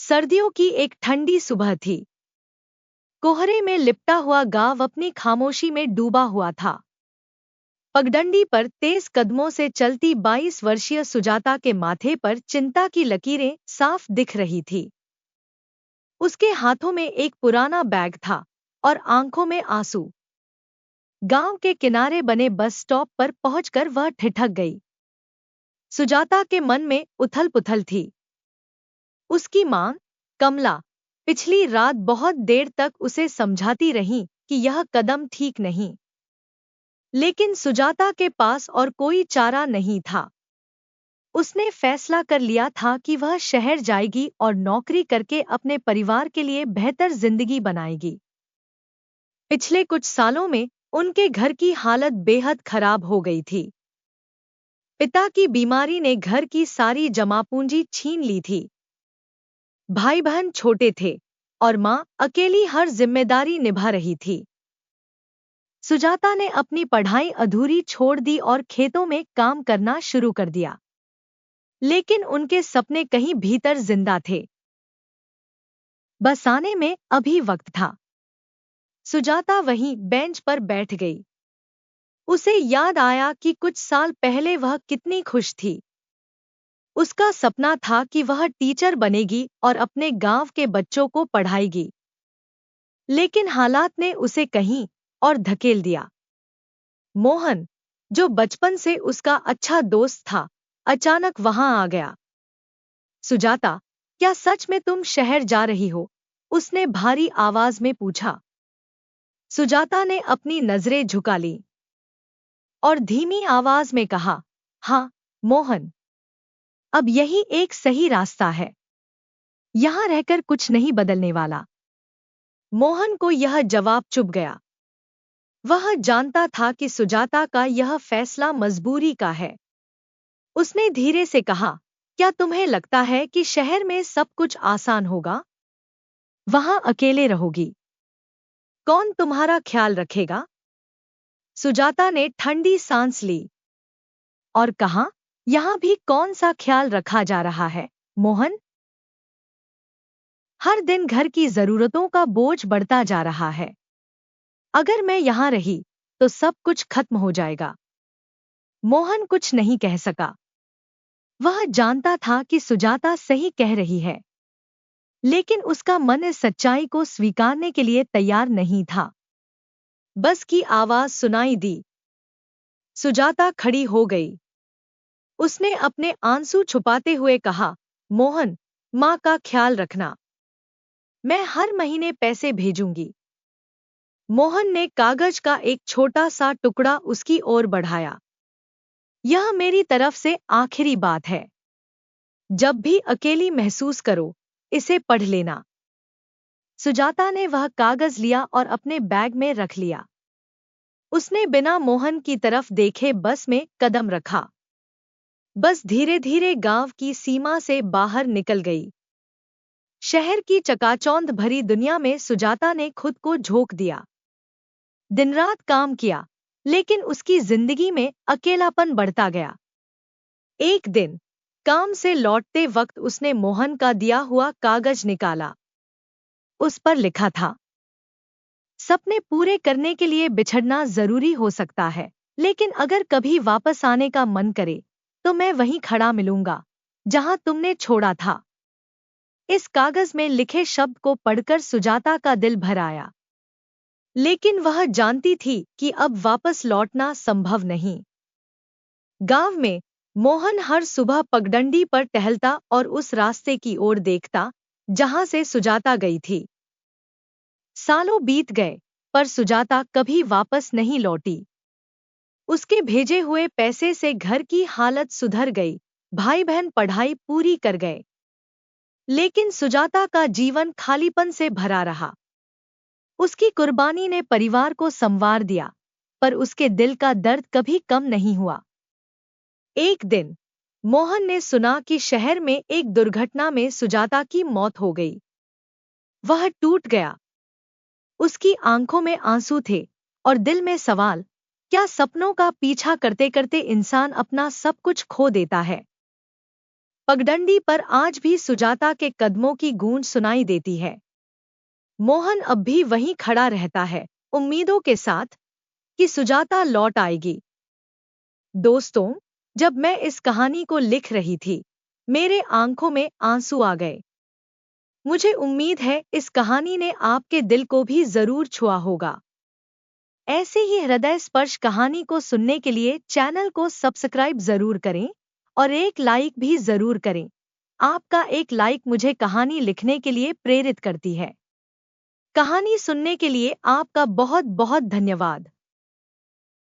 सर्दियों की एक ठंडी सुबह थी। कोहरे में लिपटा हुआ गांव अपनी खामोशी में डूबा हुआ था। पगडंडी पर तेज कदमों से चलती 22 वर्षीय सुजाता के माथे पर चिंता की लकीरें साफ दिख रही थी। उसके हाथों में एक पुराना बैग था और आंखों में आंसू। गांव के किनारे बने बस स्टॉप पर पहुंचकर वह ठिठक गई। सुजाता के मन में उथल-पुथल थी। उसकी मां, कमला, पिछली रात बहुत देर तक उसे समझाती रही कि यह कदम ठीक नहीं। लेकिन सुजाता के पास और कोई चारा नहीं था। उसने फैसला कर लिया था कि वह शहर जाएगी और नौकरी करके अपने परिवार के लिए बेहतर जिंदगी बनाएगी। पिछले कुछ सालों में उनके घर की हालत बेहद खराब हो गई थी। पिता की बीमारी ने घर की सारी जमापूंजी छीन ली थी। भाई बहन छोटे थे और मां अकेली हर जिम्मेदारी निभा रही थी। सुजाता ने अपनी पढ़ाई अधूरी छोड़ दी और खेतों में काम करना शुरू कर दिया। लेकिन उनके सपने कहीं भीतर जिंदा थे। बस आने में अभी वक्त था। सुजाता वहीं बेंच पर बैठ गई। उसे याद आया कि कुछ साल पहले वह कितनी खुश थी। उसका सपना था कि वह टीचर बनेगी और अपने गांव के बच्चों को पढ़ाएगी। लेकिन हालात ने उसे कहीं और धकेल दिया। मोहन, जो बचपन से उसका अच्छा दोस्त था, अचानक वहां आ गया। सुजाता, क्या सच में तुम शहर जा रही हो? उसने भारी आवाज में पूछा। सुजाता ने अपनी नजरें झुका ली और धीमी आवाज में कहा, हाँ, मोहन। अब यही एक सही रास्ता है। यहां रहकर कुछ नहीं बदलने वाला। मोहन को यह जवाब चुभ गया। वह जानता था कि सुजाता का यह फैसला मजबूरी का है। उसने धीरे से कहा, क्या तुम्हें लगता है कि शहर में सब कुछ आसान होगा? वहां अकेले रहोगी। कौन तुम्हारा ख्याल रखेगा? सुजाता ने ठंडी सांस ली और कहा, यहां भी कौन सा ख्याल रखा जा रहा है, मोहन? हर दिन घर की जरूरतों का बोझ बढ़ता जा रहा है। अगर मैं यहां रही तो सब कुछ खत्म हो जाएगा। मोहन कुछ नहीं कह सका। वह जानता था कि सुजाता सही कह रही है, लेकिन उसका मन इस सच्चाई को स्वीकारने के लिए तैयार नहीं था। बस की आवाज सुनाई दी। सुजाता खड़ी हो गई। उसने अपने आंसू छुपाते हुए कहा, मोहन, माँ का ख्याल रखना। मैं हर महीने पैसे भेजूंगी। मोहन ने कागज का एक छोटा सा टुकड़ा उसकी ओर बढ़ाया। यह मेरी तरफ से आखिरी बात है। जब भी अकेली महसूस करो, इसे पढ़ लेना। सुजाता ने वह कागज लिया और अपने बैग में रख लिया। उसने बिना मोहन की तरफ देखे बस में कदम रखा। बस धीरे धीरे गांव की सीमा से बाहर निकल गई। शहर की चकाचौंध भरी दुनिया में सुजाता ने खुद को झोंक दिया। दिन रात काम किया, लेकिन उसकी जिंदगी में अकेलापन बढ़ता गया। एक दिन काम से लौटते वक्त उसने मोहन का दिया हुआ कागज निकाला। उस पर लिखा था, सपने पूरे करने के लिए बिछड़ना जरूरी हो सकता है, लेकिन अगर कभी वापस आने का मन करे तो मैं वहीं खड़ा मिलूंगा जहां तुमने छोड़ा था। इस कागज में लिखे शब्द को पढ़कर सुजाता का दिल भर आया। लेकिन वह जानती थी कि अब वापस लौटना संभव नहीं। गांव में मोहन हर सुबह पगडंडी पर टहलता और उस रास्ते की ओर देखता जहां से सुजाता गई थी। सालों बीत गए, पर सुजाता कभी वापस नहीं लौटी। उसके भेजे हुए पैसे से घर की हालत सुधर गई, भाई बहन पढ़ाई पूरी कर गए। लेकिन सुजाता का जीवन खालीपन से भरा रहा। उसकी कुर्बानी ने परिवार को संवार दिया, पर उसके दिल का दर्द कभी कम नहीं हुआ। एक दिन मोहन ने सुना कि शहर में एक दुर्घटना में सुजाता की मौत हो गई। वह टूट गया। उसकी आंखों में आंसू थे और दिल में सवाल, क्या सपनों का पीछा करते करते इंसान अपना सब कुछ खो देता है? पगडंडी पर आज भी सुजाता के कदमों की गूंज सुनाई देती है। मोहन अब भी वहीं खड़ा रहता है, उम्मीदों के साथ कि सुजाता लौट आएगी। दोस्तों, जब मैं इस कहानी को लिख रही थी, मेरे आंखों में आंसू आ गए। मुझे उम्मीद है इस कहानी ने आपके दिल को भी जरूर छुआ होगा। ऐसे ही हृदय स्पर्श कहानी को सुनने के लिए चैनल को सब्सक्राइब जरूर करें और एक लाइक भी जरूर करें। आपका एक लाइक मुझे कहानी लिखने के लिए प्रेरित करती है। कहानी सुनने के लिए आपका बहुत बहुत धन्यवाद।